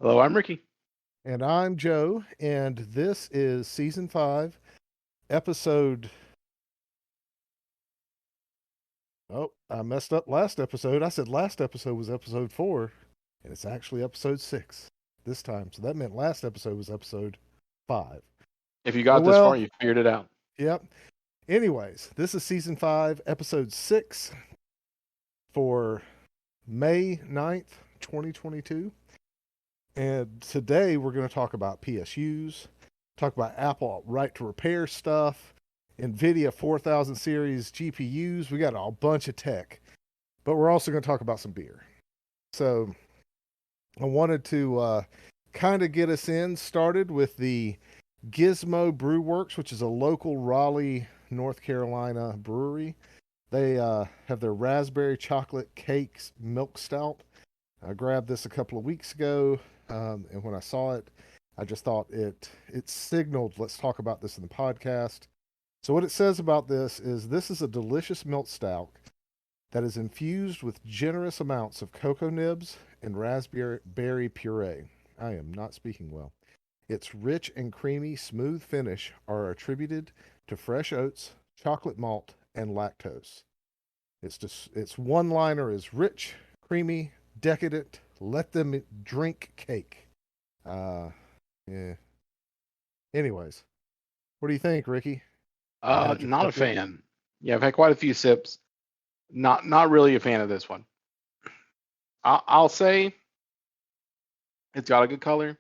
Hello, I'm Ricky. And I'm Joe, and this is season 5, episode. Oh, I messed up last episode. I said last episode was episode 4, and it's actually episode 6 this time. So that meant last episode was episode 5. If you Oh, got this far, well, you figured it out. yep. Anyways, this is season 5, episode 6 for May 9th, 2022. And today we're going to talk about PSUs, talk about Apple right to repair stuff, NVIDIA 4000 series GPUs. We got a bunch of tech, but we're also going to talk about some beer. So I wanted to kind of get us started with the Gizmo Brew Works, which is a local Raleigh, North Carolina brewery. They have their raspberry chocolate cakes milk stout. I grabbed this a couple of weeks ago, and when I saw it, I just thought it signaled, let's talk about this in the podcast. So what it says about this is a delicious milk stout that is infused with generous amounts of cocoa nibs and raspberry puree. I am not speaking well. Its rich and creamy, smooth finish are attributed to fresh oats, chocolate malt, and lactose. Its one-liner is rich, creamy, decadent. Let them drink cake. Yeah. Anyways, what do you think, Ricky? Not a fan. Yeah, I've had quite a few sips. Not really a fan of this one. I'll say it's got a good color.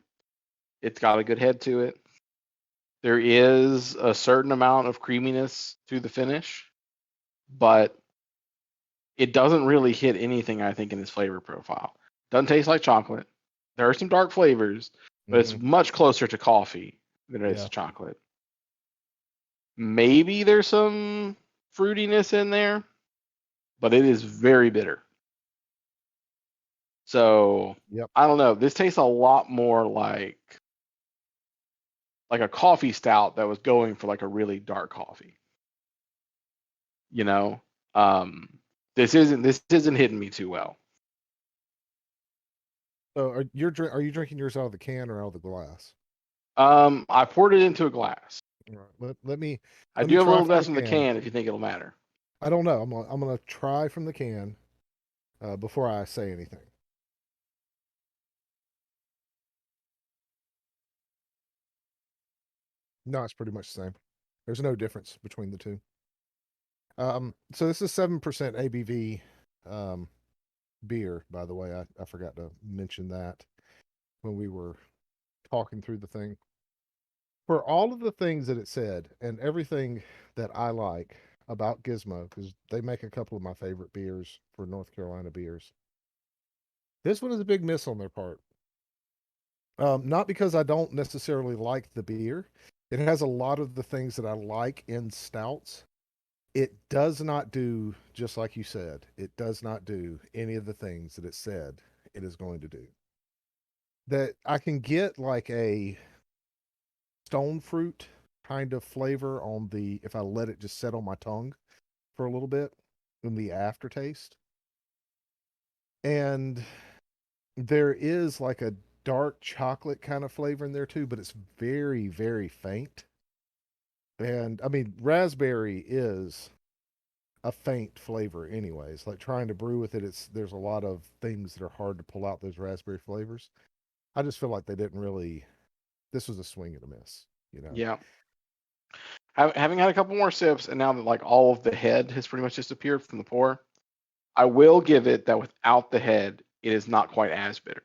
It's got a good head to it. There is a certain amount of creaminess to the finish, but it doesn't really hit anything, I think, in its flavor profile. Doesn't taste like chocolate. There are some dark flavors, but it's much closer to coffee than it is to chocolate. Maybe there's some fruitiness in there, but it is very bitter. So I don't know. This tastes a lot more like a coffee stout that was going for like a really dark coffee. You know, this isn't hitting me too well. So are you drinking yours out of the can or out of the glass? I poured it into a glass. All right, let me. I do have a little less in the can if you think it'll matter. I don't know. I'm gonna try from the can before I say anything. No, it's pretty much the same. There's no difference between the two. So this is 7% ABV beer, by the way. I forgot to mention that when we were talking through the thing. For all of the things that it said and everything that I like about Gizmo, because they make a couple of my favorite beers for North Carolina beers, this one is a big miss on their part. Not because I don't necessarily like the beer. It has a lot of the things that I like in stouts. It does not do, just like you said, it does not do any of the things that it said it is going to do. That I can get like a stone fruit kind of flavor on if I let it just set on my tongue for a little bit in the aftertaste. And there is like a dark chocolate kind of flavor in there too, but it's very, very faint. And I mean, raspberry is a faint flavor anyways. Like trying to brew with it, there's a lot of things that are hard to pull out those raspberry flavors. I just feel like they didn't really. This was a swing and a miss, Yeah. Having had a couple more sips, and now that like all of the head has pretty much disappeared from the pour, I will give it that without the head, it is not quite as bitter.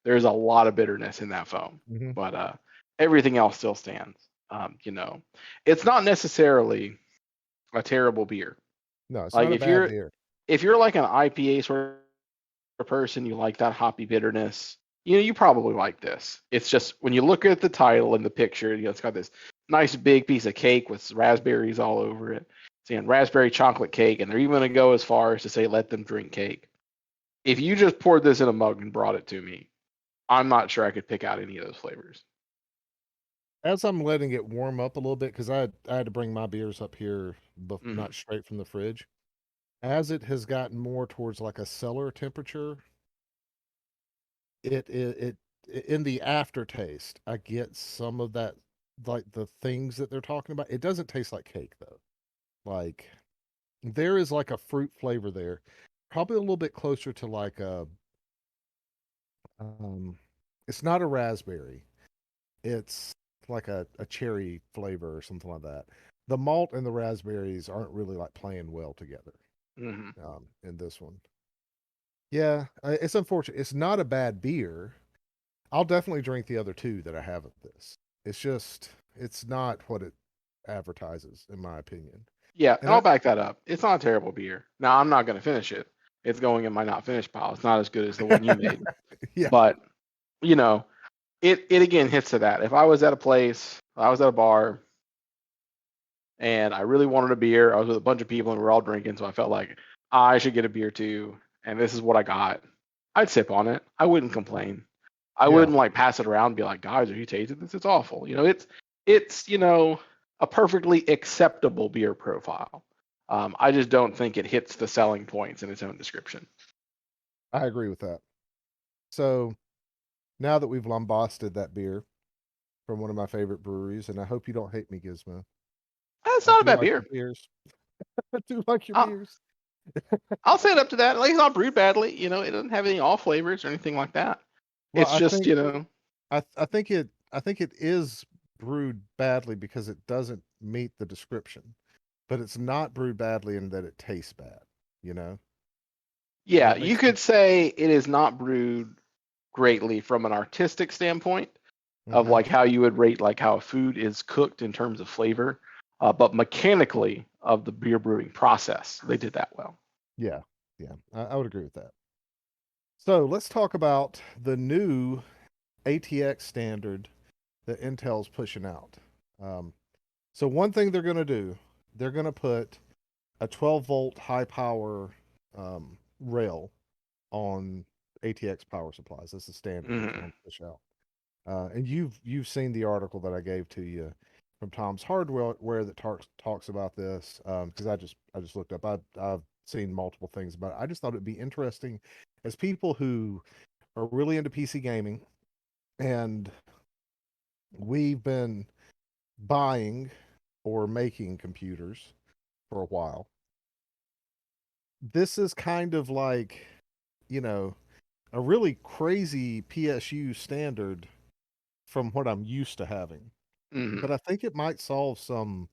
There's a lot of bitterness in that foam, but everything else still stands. It's not necessarily a terrible beer. No, it's like not a bad beer. If you're like an IPA sort of person, you like that hoppy bitterness, you probably like this. It's just when you look at the title and the picture, it's got this nice big piece of cake with raspberries all over it. Saying raspberry chocolate cake, and they're even going to go as far as to say let them drink cake. If you just poured this in a mug and brought it to me, I'm not sure I could pick out any of those flavors. As I'm letting it warm up a little bit, because I had to bring my beers up here, not straight from the fridge. As it has gotten more towards like a cellar temperature, it in the aftertaste, I get some of that, like the things that they're talking about. It doesn't taste like cake though. Like there is like a fruit flavor there, probably a little bit closer to like a um, it's not a raspberry. It's like a cherry flavor or something like that. The malt and the raspberries aren't really like playing well together Hmm. in this one. Yeah, it's unfortunate. It's not a bad beer. I'll definitely drink the other two that I have of this. It's just it's not what it advertises, in my opinion. Yeah, And and I'll I back that up. It's not a terrible beer. Now I'm not going to finish it. It's going in my not finished pile. It's not as good as the one you made, yeah, but you know, it again hits to that. If I was at a place, I was at a bar, and I really wanted a beer, I was with a bunch of people and we're all drinking, so I felt like I should get a beer too, and this is what I got. I'd sip on it. I wouldn't complain. I yeah, wouldn't like pass it around and be like, guys, have you tasted this? It's awful. It's a perfectly acceptable beer profile. I just don't think it hits the selling points in its own description. I agree with that. So now that we've lambasted that beer from one of my favorite breweries, and I hope you don't hate me, Gizmo. It's I not a do bad like beer. your beers. I do like your I'll, beers. I'll say it up to that. Like, it's not brewed badly. It doesn't have any off flavors or anything like that. Well, It's just, I think it is brewed badly because it doesn't meet the description, but it's not brewed badly in that it tastes bad. You know, does yeah, that make you could sense? say it is not brewed greatly from an artistic standpoint of Hmm. like how you would rate like how a food is cooked in terms of flavor, but mechanically of the beer brewing process, they did that well. Yeah, yeah, I would agree with that. So let's talk about the new ATX standard that Intel's pushing out. Um, so one thing they're going to do, they're going to put a 12-volt high power rail on ATX power supplies. That's the standard that they're Hmm. going to push out. And you've seen the article that I gave to you from Tom's Hardware that talks about this because I just looked up. I've seen multiple things about it. I just thought it'd be interesting as people who are really into PC gaming, and we've been buying or making computers for a while. This is kind of like, you know, a really crazy PSU standard from what I'm used to having. But Hmm. I think it might solve some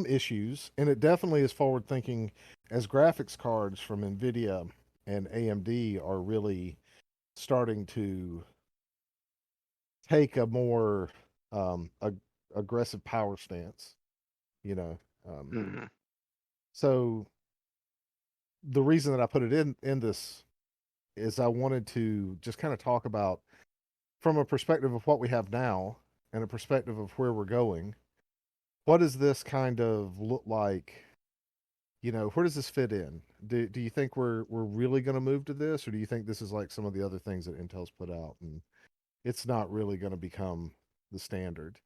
issues, and it definitely is forward thinking as graphics cards from Nvidia and AMD are really starting to take a more aggressive power stance, you know. Um, Hmm. so the reason that I put it in this is I wanted to just kind of talk about from a perspective of what we have now and a perspective of where we're going. What does this kind of look like? You know, where does this fit in? Do you think we're really going to move to this, or do you think this is like some of the other things that Intel's put out and it's not really going to become the standard?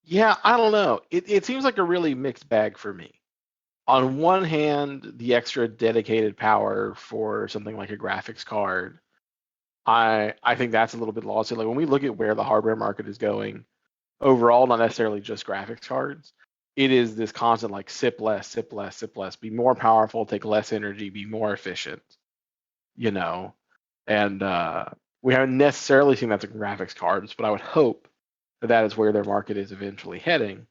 Yeah, I don't know. It seems like a really mixed bag for me. On one hand, the extra dedicated power for something like a graphics card, I think that's a little bit lost. Like when we look at where the hardware market is going overall, not necessarily just graphics cards, it is this constant like sip less, sip less, sip less, be more powerful, take less energy, be more efficient, you know. And we haven't necessarily seen that in graphics cards, but I would hope that that is where their market is eventually heading.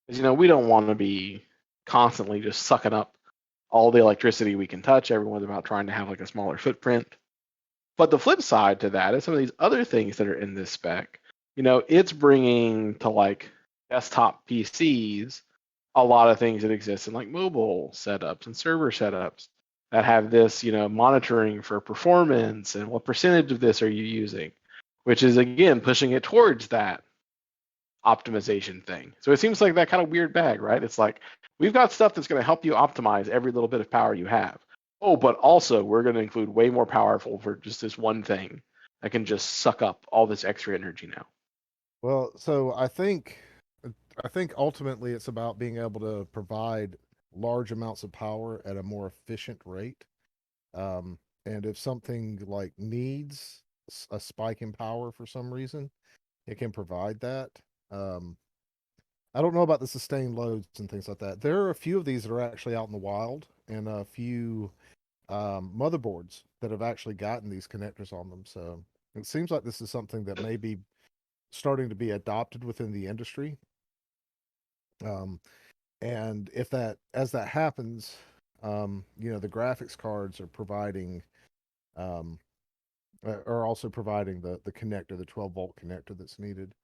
Because we don't want to be constantly just sucking up all the electricity we can touch. Everyone's about trying to have like a smaller footprint. But the flip side to that is some of these other things that are in this spec. It's bringing to like desktop PCs a lot of things that exist in like mobile setups and server setups that have this, monitoring for performance and what percentage of this are you using, which is again pushing it towards that optimization thing. So it seems like that kind of weird bag, right? It's like we've got stuff that's going to help you optimize every little bit of power you have. Oh, but also we're going to include way more powerful for just this one thing that can just suck up all this extra energy now. Well, so I think ultimately it's about being able to provide large amounts of power at a more efficient rate. And if something like needs a spike in power for some reason. It can provide that. Um, I don't know about the sustained loads and things like that. There are a few of these that are actually out in the wild, and a few motherboards that have actually gotten these connectors on them. So it seems like this is something that may be starting to be adopted within the industry. Um, and if that, as that happens, the graphics cards are providing, um, are also providing the connector, the 12-volt connector that's needed.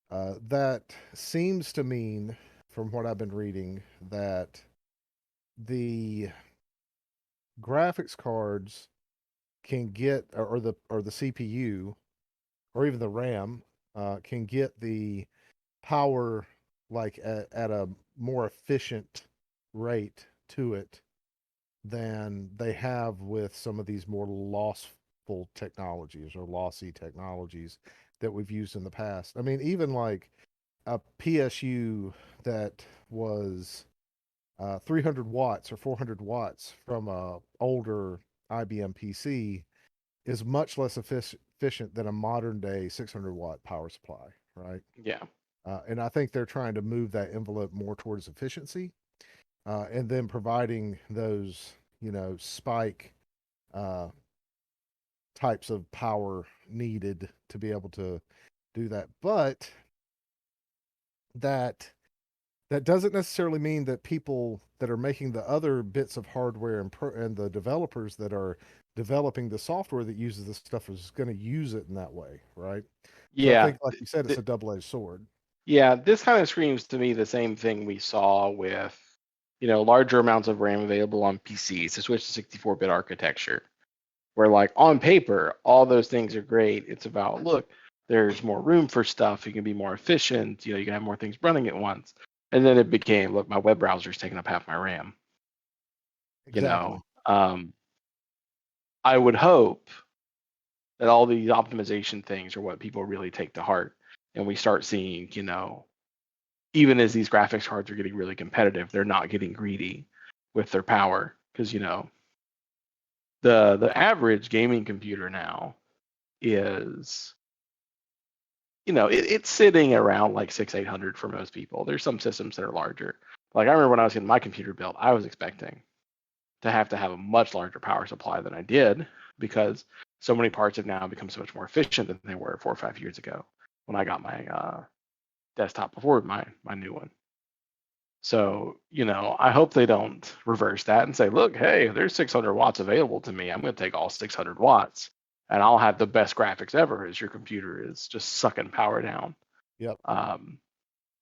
That seems to mean, from what I've been reading, that the graphics cards can get, or the CPU, or even the RAM, can get the power like at a more efficient rate to it than they have with some of these more lossful technologies or lossy technologies that we've used in the past. I mean, even like a PSU that was 300 watts or 400 watts from a older IBM PC is much less efficient than a modern day 600-watt power supply, right? Yeah. And I think they're trying to move that envelope more towards efficiency, and then providing those, spike uh, types of power needed to be able to do that. But that that doesn't necessarily mean that people that are making the other bits of hardware and the developers that are developing the software that uses this stuff is going to use it in that way, right? So I Yeah. think, like you said, it's a double-edged sword. Yeah, this kind of screams to me the same thing we saw with, larger amounts of RAM available on PCs to switch to 64-bit architecture. Where, like, on paper, all those things are great. It's about, look, there's more room for stuff. You can be more efficient. You can have more things running at once. And then it became, look, my web browser's taking up half my RAM. You Exactly. know, um, I would hope that all these optimization things are what people really take to heart, and we start seeing, even as these graphics cards are getting really competitive, they're not getting greedy with their power because the average gaming computer now is it's sitting around like 600-800 for most people. There's some systems that are larger. Like I remember when I was getting my computer built, I was expecting to have a much larger power supply than I did because so many parts have now become so much more efficient than they were 4 or 5 years ago when I got my desktop before my new one. So, I hope they don't reverse that and say, look, hey, there's 600 watts available to me. I'm going to take all 600 watts and I'll have the best graphics ever as your computer is just sucking power down. Yep. But,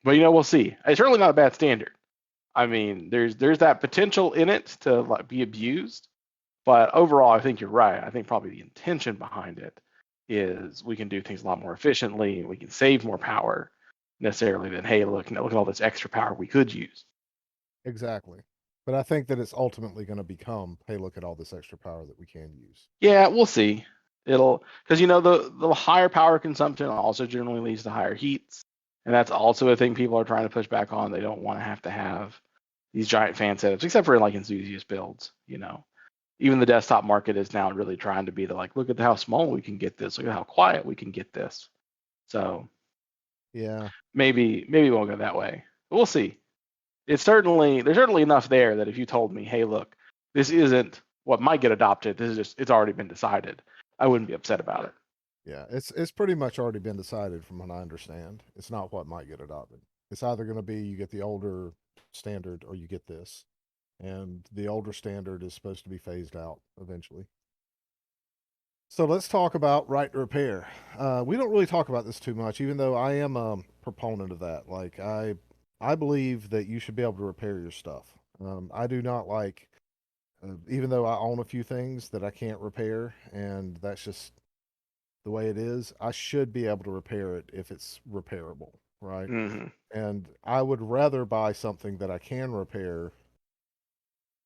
we'll see. It's certainly not a bad standard. I mean, there's that potential in it to like be abused. But overall, I think you're right. I think probably the intention behind it is we can do things a lot more efficiently. We can save more power necessarily than, hey, look at all this extra power we could use. Exactly. But I think that it's ultimately going to become, hey, look at all this extra power that we can use. Yeah, we'll see. It'll because the higher power consumption also generally leads to higher heats, and that's also a thing people are trying to push back on. They don't want to have these giant fan setups, except for like enthusiast builds. Even the desktop market is now really trying to be like, look at how small we can get this. Look at how quiet we can get this. So Yeah. maybe we'll go that way. But we'll see. There's certainly enough there that if you told me, hey, look, this isn't what might get adopted. This is just it's already been decided. I wouldn't be upset about it. Yeah. It's pretty much already been decided from what I understand. It's not what might get adopted. It's either going to be you get the older standard or you get this. And the older standard is supposed to be phased out eventually. So let's talk about right to repair. We don't really talk about this too much, even though I am a proponent of that. Like I believe that you should be able to repair your stuff. I do not like, even though I own a few things that I can't repair, and that's just the way it is. I should be able to repair it if it's repairable, right? Mm-hmm. And I would rather buy something that I can repair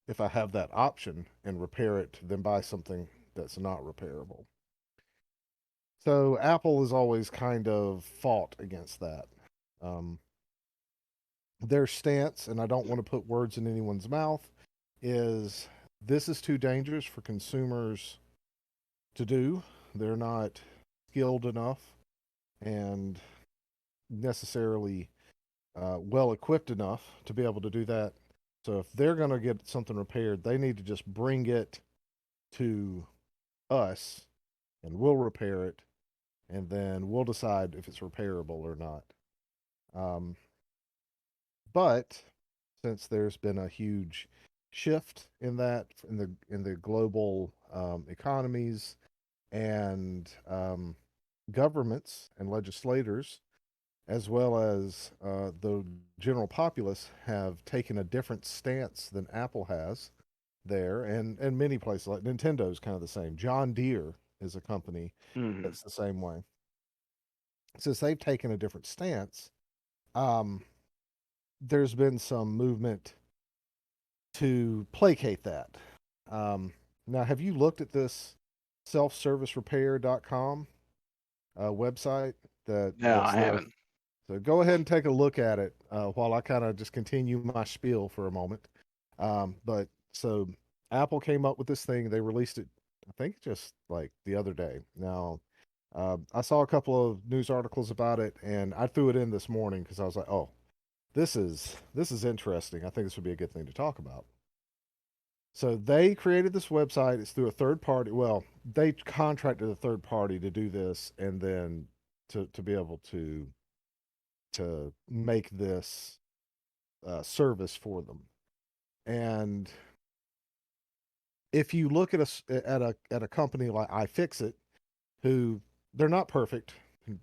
if I have that option and repair it than buy something that's not repairable. So Apple has always kind of fought against that. Um, their stance, and I don't want to put words in anyone's mouth, is this is too dangerous for consumers to do. they're not skilled enough and necessarily well equipped enough to be able to do that. So if they're going to get something repaired, they need to just bring it to us and we'll repair it, and then we'll decide if it's repairable or not. But since there's been a huge shift in that in the global economies and governments and legislators, as well as the general populace, have taken a different stance than Apple has there, and many places like Nintendo's kind of the same. John Deere is a company that's the same way. Since they've taken a different stance, there's been some movement to placate that. Now, have you looked at this selfservicerepair.com website? No, I haven't. So go ahead and take a look at it while I kind of just continue my spiel for a moment. But so Apple came up with this thing. They released it, I think, just like the other day. Now, I saw a couple of news articles about it, and I threw it in this morning because I was like, "Oh, this is interesting. I think this would be a good thing to talk about." So they created this website. It's through a third party. Well, they contracted a third party to do this, and then to be able to make this service for them. And if you look at a company like iFixit, who they're not perfect,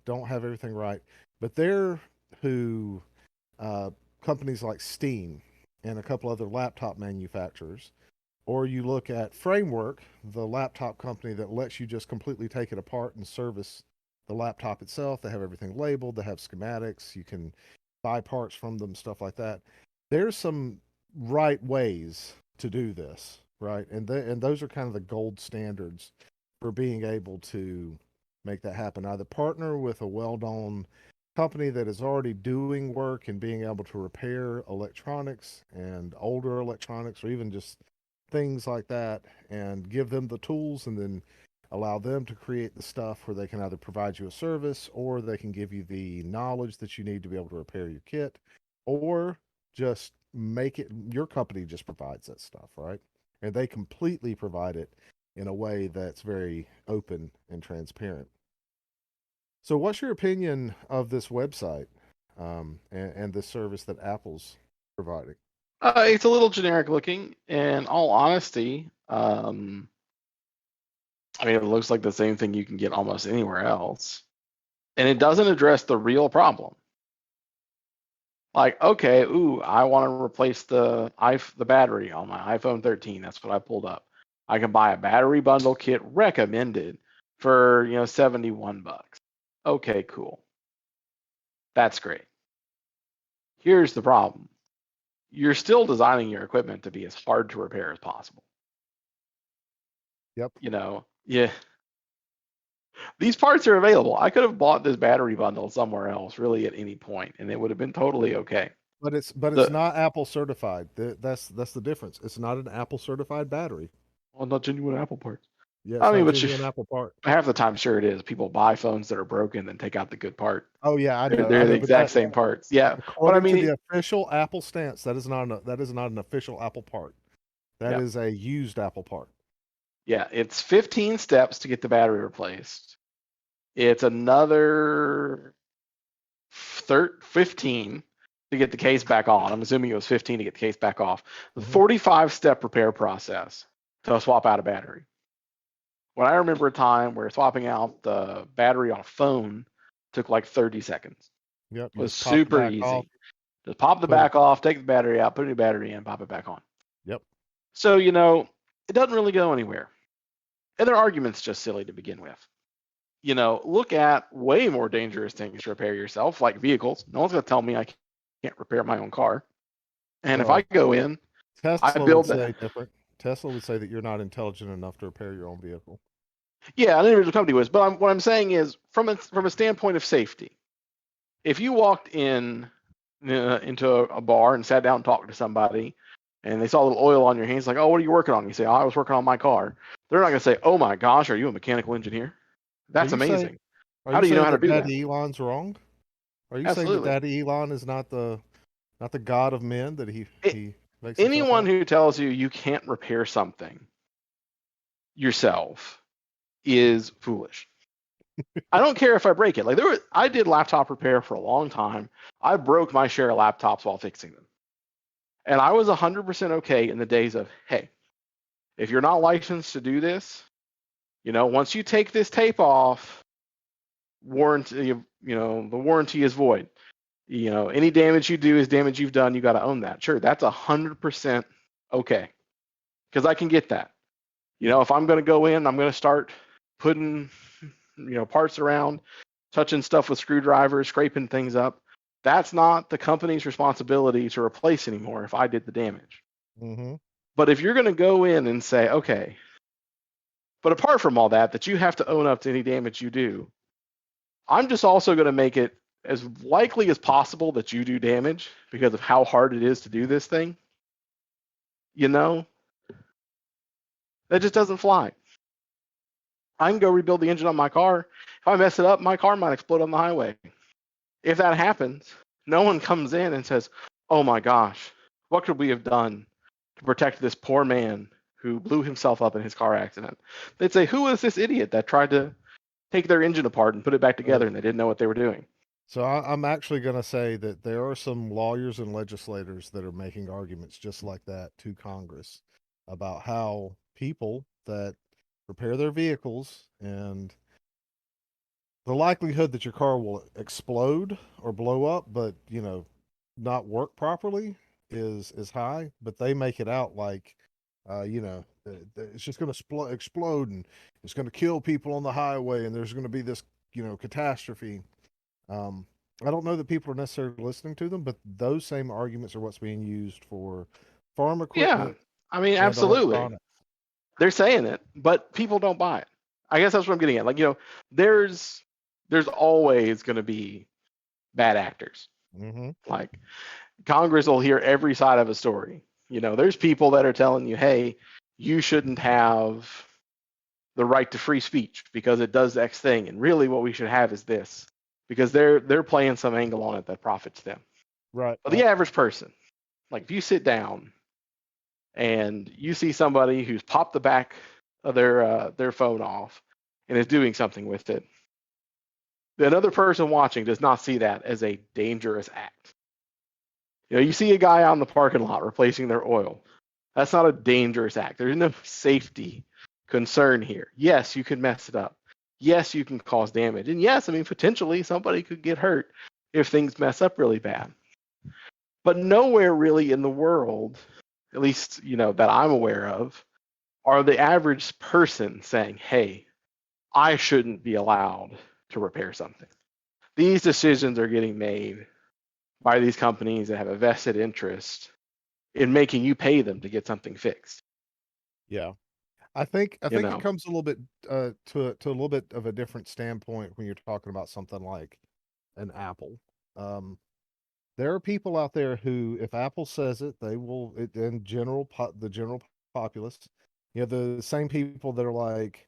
don't have everything right, but they're who companies like Steam and a couple other laptop manufacturers, or you look at Framework, the laptop company that lets you just completely take it apart and service the laptop itself. They have everything labeled, they have schematics, you can buy parts from them, stuff like that. There's some right ways to do this, right? And those are kind of the gold standards for being able to make that happen. Either partner with a well-known company that is already doing work and being able to repair electronics and older electronics, or even just things like that, and give them the tools, and then allow them to create the stuff where they can either provide you a service, or they can give you the knowledge that you need to be able to repair your kit, or just make it, your company just provides that stuff, right? And they completely provide it in a way that's very open and transparent. So what's your opinion of this website and this service that Apple's providing? It's a little generic looking. In all honesty, I mean, it looks like the same thing you can get almost anywhere else, and it doesn't address the real problem. Like, okay, I want to replace the battery on my iPhone 13. That's what I pulled up. I can buy a battery bundle kit recommended for $71. Okay, cool. That's great. Here's the problem. You're still designing your equipment to be as hard to repair as possible. Yep. Yeah. These parts are available. I could have bought this battery bundle somewhere else, really, at any point, and it would have been totally okay. But it's not Apple certified. That's the difference. It's not an Apple certified battery. Well, not genuine Apple parts. Yeah, it's not genuine Apple part. Half the time, sure it is. People buy phones that are broken and take out the good part. Oh yeah, I know. They're the exact same parts. Yeah, but I mean, to the official Apple stance, that is not an official Apple part. That is a used Apple part. Yeah, it's 15 steps to get the battery replaced. It's another 15 to get the case back on. I'm assuming it was 15 to get the case back off. The 45-step repair process to swap out a battery. When I remember a time where swapping out the battery on a phone took like 30 seconds. Yep, it was super easy. Just pop the back off, take the battery out, put a new battery in, pop it back on. Yep. So, it doesn't really go anywhere. And their argument's just silly to begin with. Look at way more dangerous things to repair yourself, like vehicles. No one's going to tell me I can't repair my own car. And if I go in, I build that. Tesla would say that you're not intelligent enough to repair your own vehicle. Yeah, an individual company was. But what I'm saying is, from a standpoint of safety, if you walked into a bar and sat down and talked to somebody, and they saw a little oil on your hands, like, oh, what are you working on? You say, oh, I was working on my car. They're not going to say, oh my gosh, are you a mechanical engineer? That's amazing. Are How you do you know saying how to that do that? Daddy Elon's wrong? Are you saying that Absolutely. Daddy Elon is not the god of men that It, he makes himself anyone out? who tells you you can't repair something yourself is foolish. I don't care if I break it. Like I did laptop repair for a long time. I broke my share of laptops while fixing them. And I was 100% okay in the days of, hey, if you're not licensed to do this, once you take this tape off, warranty, the warranty is void. Any damage you do is damage you've done. You got to own that. Sure, that's 100% okay, because I can get that. If I'm going to go in, I'm going to start putting, parts around, touching stuff with screwdrivers, scraping things up. That's not the company's responsibility to replace anymore if I did the damage. Mm-hmm. But if you're going to go in and say, okay, but apart from all that, that you have to own up to any damage you do, I'm just also going to make it as likely as possible that you do damage because of how hard it is to do this thing. That just doesn't fly. I can go rebuild the engine on my car. If I mess it up, my car might explode on the highway. If that happens, no one comes in and says, oh my gosh, what could we have done to protect this poor man who blew himself up in his car accident? They'd say, who was this idiot that tried to take their engine apart and put it back together and they didn't know what they were doing? So I'm actually going to say that there are some lawyers and legislators that are making arguments just like that to Congress about how people that repair their vehicles and the likelihood that your car will explode or blow up, but not work properly is high. But they make it out like, it's just going to explode and it's going to kill people on the highway, and there's going to be this catastrophe. Um, I don't know that people are necessarily listening to them, but those same arguments are what's being used for farm Yeah, equipment I mean, and absolutely. electronics. They're saying it, but people don't buy it. I guess that's what I'm getting at. Like, there's always going to be bad actors. Mm-hmm. Like, Congress will hear every side of a story. There's people that are telling you, hey, you shouldn't have the right to free speech because it does X thing, and really what we should have is this, because they're playing some angle on it that profits them. Right. But the average person, like if you sit down and you see somebody who's popped the back of their phone off and is doing something with it, another person watching does not see that as a dangerous act. You see a guy on the parking lot replacing their oil. That's not a dangerous act. There's no safety concern here. Yes, you can mess it up. Yes, you can cause damage. And yes, I mean, potentially somebody could get hurt if things mess up really bad. But nowhere really in the world, at least, that I'm aware of, are the average person saying, hey, I shouldn't be allowed to repair something. These decisions are getting made by these companies that have a vested interest in making you pay them to get something fixed. Yeah. I think it You know, comes a little bit to a little bit of a different standpoint when you're talking about something like an Apple. Um, there are people out there who, if Apple says it, they will. In general, the general populace, the same people that are like,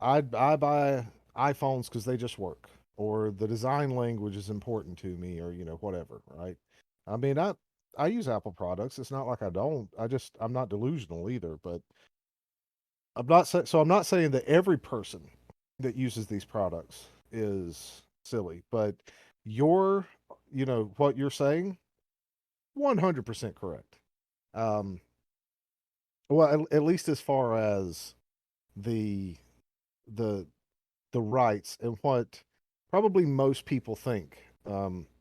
I buy iPhones because they just work, or the design language is important to me, or whatever. Right? I mean, I use Apple products. It's not like I don't. I'm not delusional either, but I'm not saying that every person that uses these products is silly, but your what you're saying 100% correct. Um well, at least as far as the the the rights and what probably most people think,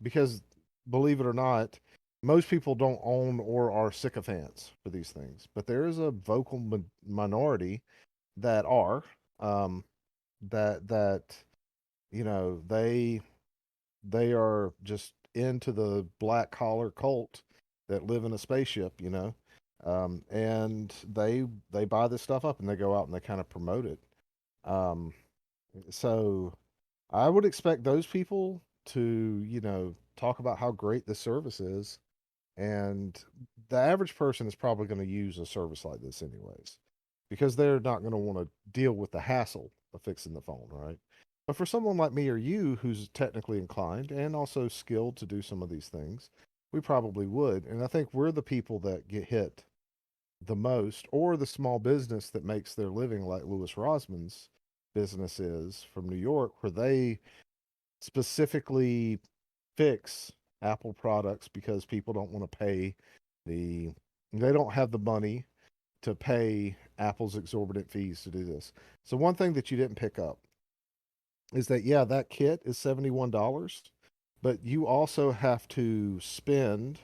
because believe it or not, most people don't own or are sycophants for these things, but there is a vocal minority that are, um, that they are just into the black collar cult that live in a spaceship, and they buy this stuff up and they go out and they kind of promote it. Um, so I would expect those people to talk about how great this service is, and the average person is probably going to use a service like this anyways, because they're not going to want to deal with the hassle of fixing the phone, right? But for someone like me or you who's technically inclined and also skilled to do some of these things, we probably would. And I think we're the people that get hit the most, or the small business that makes their living, like Louis Rosman's business is from New York, where they specifically fix Apple products because people don't want to pay the, they don't have the money to pay Apple's exorbitant fees to do this. So one thing that you didn't pick up is that, yeah, that kit is $71, but you also have to spend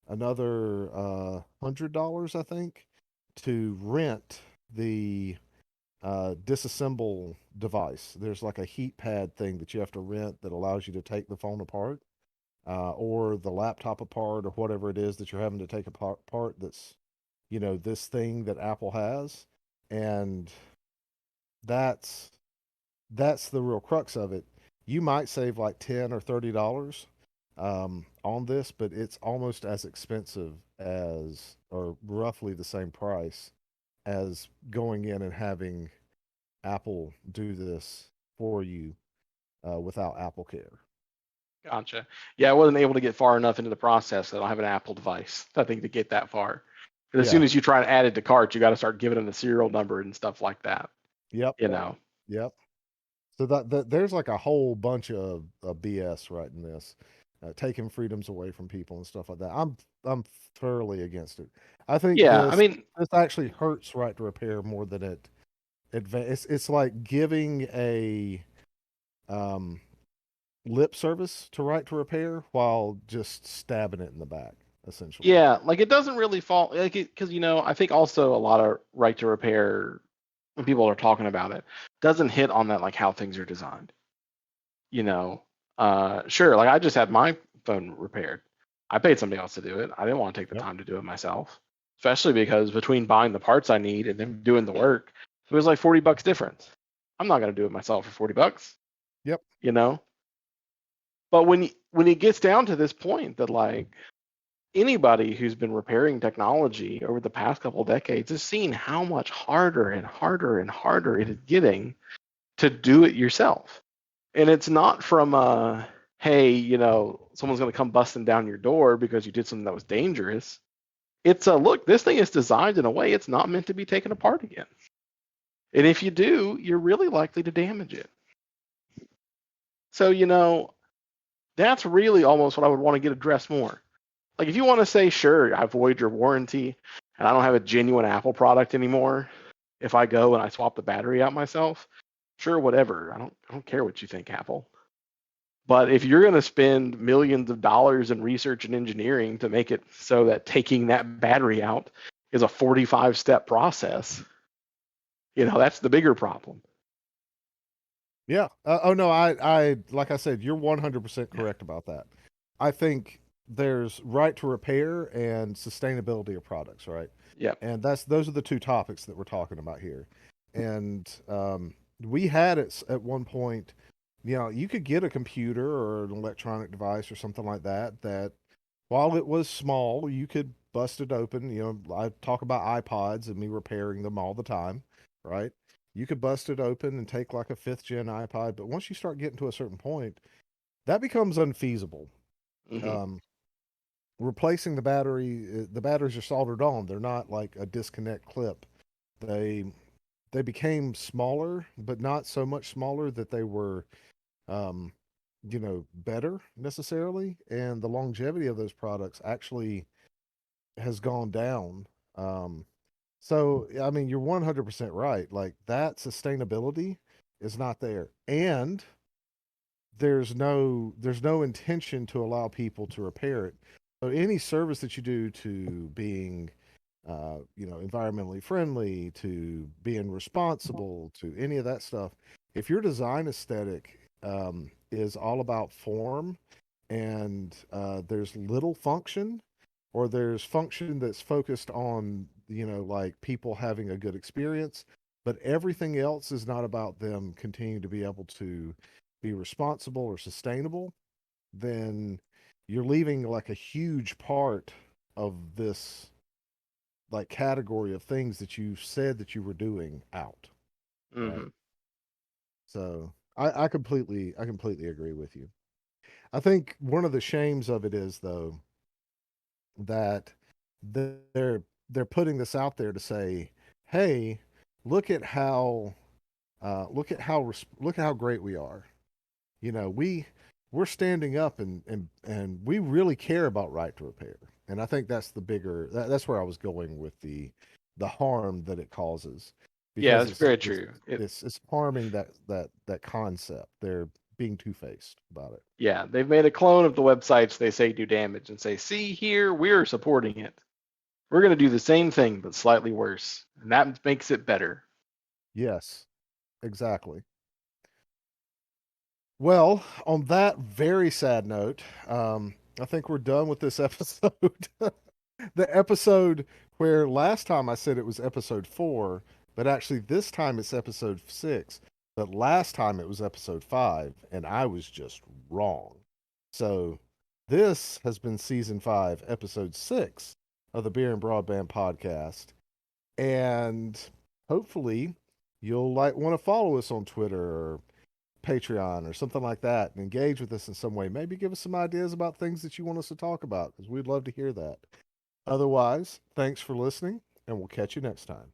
another $100, I think, to rent the disassemble device. There's like a heat pad thing that you have to rent that allows you to take the phone apart, or the laptop apart, or whatever it is that you're having to take apart. That's, this thing that Apple has, and that's that's the real crux of it. You might save like $10 or $30 on this, but it's almost as expensive as, or roughly the same price as going in and having Apple do this for you without Apple Care. Gotcha. Yeah, I wasn't able to get far enough into the process. I don't have an Apple device, I think, to get that far. But as soon Yeah. as you try to add it to cart, you got to start giving them the serial number and stuff like that. Yep. You know. Yep. So that there's like a whole bunch of BS right in this, taking freedoms away from people and stuff like that. I'm thoroughly against it. I think Yeah, I this mean, this actually hurts right to repair more than it it's like giving a um lip service to right to repair while just stabbing it in the back, essentially. yeah, like it doesn't really fall like because I think also a lot of right to repair when people are talking about it doesn't hit on that like how things are designed. You know, sure, like I just had my phone repaired. I paid somebody else to do it. I didn't want to take the Yep. time to do it myself, especially because between buying the parts I need and then doing the work, it was like $40 difference. I'm not gonna do it myself for $40. Yep. You know, but when it gets down to this point that like anybody who's been repairing technology over the past couple of decades has seen how much harder and harder and harder it is getting to do it yourself. And it's not from hey, someone's going to come busting down your door because you did something that was dangerous. It's a look, this thing is designed in a way it's not meant to be taken apart again. And if you do, you're really likely to damage it. So, that's really almost what I would want to get addressed more. Like if you want to say, sure, I void your warranty and I don't have a genuine Apple product anymore, if I go and I swap the battery out myself, sure, whatever. I don't care what you think, Apple. But if you're going to spend millions of dollars in research and engineering to make it so that taking that battery out is a 45-step process, that's the bigger problem. Yeah. Oh no, I like I said, you're 100% Yeah. correct about that. I think there's right to repair and sustainability of products, right? Yeah. And those are the two topics that we're talking about here. And we had it at one point, you could get a computer or an electronic device or something like that that while it was small, you could bust it open. I talk about iPods and me repairing them all the time, right? You could bust it open and take like a fifth gen iPod, but once you start getting to a certain point, that becomes unfeasible. Hmm. Um, Replacing the batteries are soldered on. They're not like a disconnect clip. They they became smaller, but not so much smaller that they were um, better necessarily. And the longevity of those products actually has gone down. Um, so I mean, you're 100% right. Like that sustainability is not there, and there's no intention to allow people to repair it. So any service that you do to being environmentally friendly, to being responsible, to any of that stuff, if your design aesthetic is all about form and there's little function, or there's function that's focused on, like people having a good experience, but everything else is not about them continuing to be able to be responsible or sustainable, then you're leaving like a huge part of this like category of things that you said that you were doing out, right? Hmm. So I completely agree with you. I think one of the shames of it is though that they're putting this out there to say, hey, look at how look at how great we are. You know, we're standing up and we really care about right to repair. And I think that's the bigger that's where I was going with the harm that it causes Yeah, because that's very true. it's harming that concept. They're being two-faced about it. Yeah, they've made a clone of the websites they say do damage and say, see here, we're supporting it. We're going to do the same thing, but slightly worse. And that makes it better. Yes, exactly. Well, on that very sad note, I think we're done with this episode. The episode where last time I said it was episode 4, but actually this time it's episode 6. But last time it was episode 5, and I was just wrong. So this has been season 5, episode 6 of the Beer and Broadband podcast. And hopefully you'll want to follow us on Twitter or Patreon or something like that and engage with us in some way. Maybe give us some ideas about things that you want us to talk about because we'd love to hear that. Otherwise, thanks for listening, and we'll catch you next time.